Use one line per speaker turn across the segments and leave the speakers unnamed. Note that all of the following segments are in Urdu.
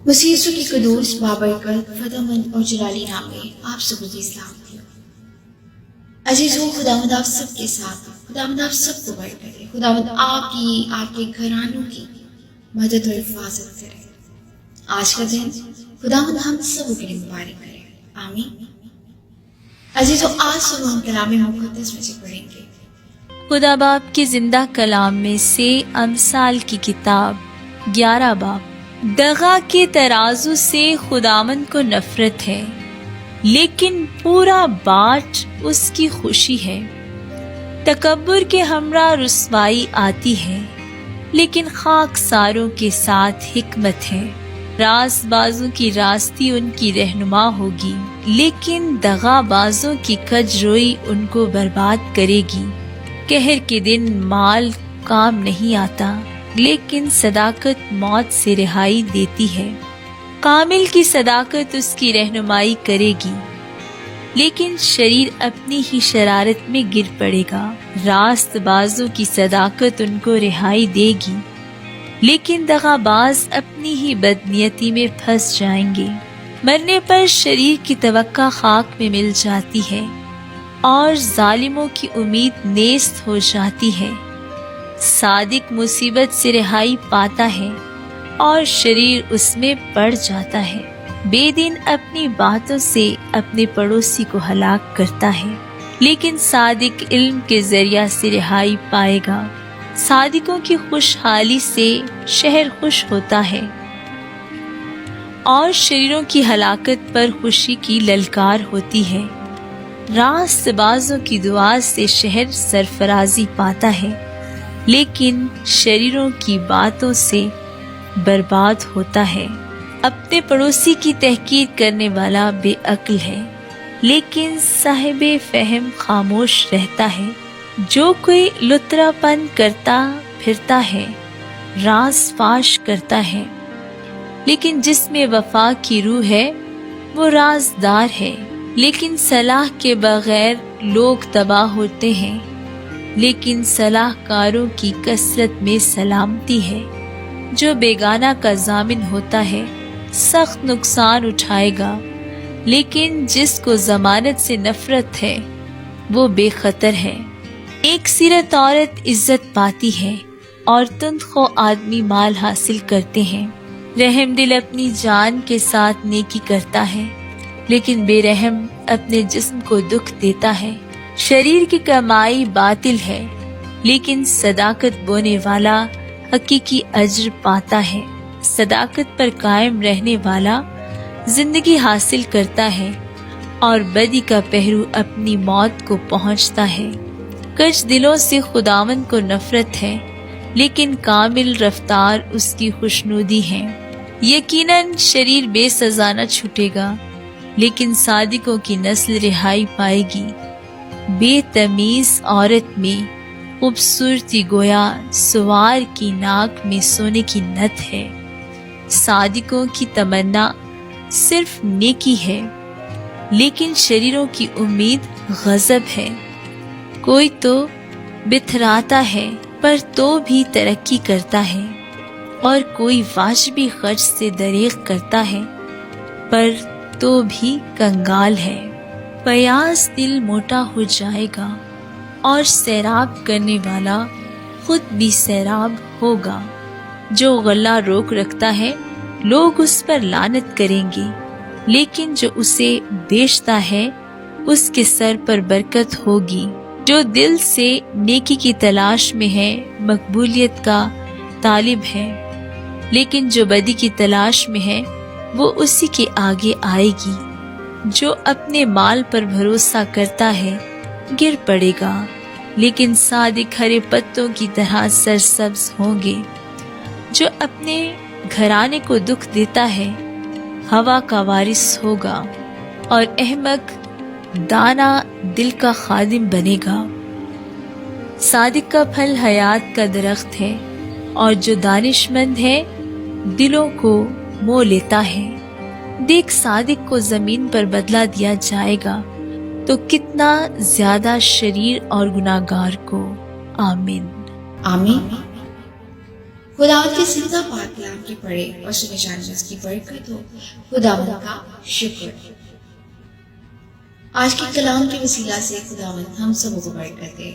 مسیح یسوع کی قدوس بابرکت فتح مند اور جلالی نام میں آپ سب کو اسلام دیا۔ عزیزو، خداوند آپ سب کے ساتھ، خداوند آپ سب کو برکت کرے، خداوند آپ کی، آپ کے گھرانوں کی مدد اور حفاظت کرے۔ آج کا دن خداوند ہم سب کے لیے مبارک کرے، آمین۔ عزیزو، آج صبح ہم کلام مقدس میں سے پڑھیں گے۔
خدا باپ کے زندہ کلام میں سے امثال کی کتاب 11 باب۔ دغا کے ترازو سے خداوند کو نفرت ہے، لیکن پورا باٹ اس کی خوشی ہے۔ تکبر کے ہمراہ رسوائی آتی ہے، لیکن خاکساروں کے ساتھ حکمت ہے۔ راست بازوں کی راستی ان کی رہنما ہوگی، لیکن دغا بازوں کی کج روئی ان کو برباد کرے گی۔ قہر کے دن مال کام نہیں آتا، لیکن صداقت موت سے رہائی دیتی ہے۔ کامل کی صداقت اس کی رہنمائی کرے گی، لیکن شریر اپنی ہی شرارت میں گر پڑے گا۔ راست بازوں کی صداقت ان کو رہائی دے گی، لیکن دغا باز اپنی ہی بدنیتی میں پھنس جائیں گے۔ مرنے پر شریر کی توقع خاک میں مل جاتی ہے، اور ظالموں کی امید نیست ہو جاتی ہے۔ صادق مصیبت سے رہائی پاتا ہے، اور شریر اس میں پڑ جاتا ہے۔ بے دین اپنی باتوں سے اپنے پڑوسی کو ہلاک کرتا ہے، لیکن صادق علم کے ذریعہ سے رہائی پائے گا۔ صادقوں کی خوشحالی سے شہر خوش ہوتا ہے، اور شریروں کی ہلاکت پر خوشی کی للکار ہوتی ہے۔ راست بازوں کی دعا سے شہر سرفرازی پاتا ہے، لیکن شریروں کی باتوں سے برباد ہوتا ہے۔ اپنے پڑوسی کی تحقیر کرنے والا بے عقل ہے، لیکن صاحب فہم خاموش رہتا ہے۔ جو کوئی لطرا پن کرتا پھرتا ہے، راز فاش کرتا ہے، لیکن جس میں وفا کی روح ہے وہ رازدار ہے۔ لیکن صلاح کے بغیر لوگ تباہ ہوتے ہیں، لیکن صلاح کاروں کی کثرت میں سلامتی ہے۔ جو بیگانہ کا ضامن ہوتا ہے سخت نقصان اٹھائے گا، لیکن جس کو ضمانت سے نفرت ہے وہ بے خطر ہے۔ ایک سیرت عورت عزت پاتی ہے، اور تندخو آدمی مال حاصل کرتے ہیں۔ رحم دل اپنی جان کے ساتھ نیکی کرتا ہے، لیکن بے رحم اپنے جسم کو دکھ دیتا ہے۔ شریر کی کمائی باطل ہے، لیکن صداقت بونے والا حقیقی اجر پاتا ہے۔ صداقت پر قائم رہنے والا زندگی حاصل کرتا ہے، اور بدی کا پہرو اپنی موت کو پہنچتا ہے۔ کج دلوں سے خداوند کو نفرت ہے، لیکن کامل رفتار اس کی خوشنودی ہے۔ یقیناً شریر بے سزا نہ چھوٹے گا، لیکن صادقوں کی نسل رہائی پائے گی۔ بے تمیز عورت میں خوبصورتی گویا سوار کی ناک میں سونے کی نت ہے۔ صادقوں کی تمنا صرف نیکی ہے، لیکن شریروں کی امید غضب ہے۔ کوئی تو بتھراتا ہے پر تو بھی ترقی کرتا ہے، اور کوئی واجبی خرچ سے دریغ کرتا ہے پر تو بھی کنگال ہے۔ پیاس دل موٹا ہو جائے گا، اور سیراب کرنے والا خود بھی سیراب ہوگا۔ جو غلہ روک رکھتا ہے لوگ اس پر لعنت کریں گے، لیکن جو اسے بیچتا ہے اس کے سر پر برکت ہوگی۔ جو دل سے نیکی کی تلاش میں ہے مقبولیت کا طالب ہے، لیکن جو بدی کی تلاش میں ہے وہ اسی کے آگے آئے گی۔ جو اپنے مال پر بھروسہ کرتا ہے گر پڑے گا، لیکن صادق ہرے پتوں کی طرح سرسبز ہوں گے۔ جو اپنے گھرانے کو دکھ دیتا ہے ہوا کا وارث ہوگا، اور احمق دانا دل کا خادم بنے گا۔ صادق کا پھل حیات کا درخت ہے، اور جو دانش مند ہے دلوں کو مو لیتا ہے۔ دیکھ، صادق کو زمین پر بدلہ دیا جائے گا، تو کتنا زیادہ شریر اور گناہگار کو۔ آمین۔
آمین۔ خداوند کے زندہ پاک کلام کے پڑھے اور سنے جانے میں اس کی برکت ہو. خداوند کا شکر. آج کے کلام کے وسیلہ سے خداوند ہم سب کو برکت دے.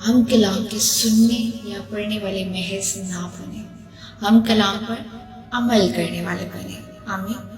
ہم کلام کے سننے یا پڑھنے والے محض نہ بنے، ہم کلام پر عمل کرنے والے بنے. آمین.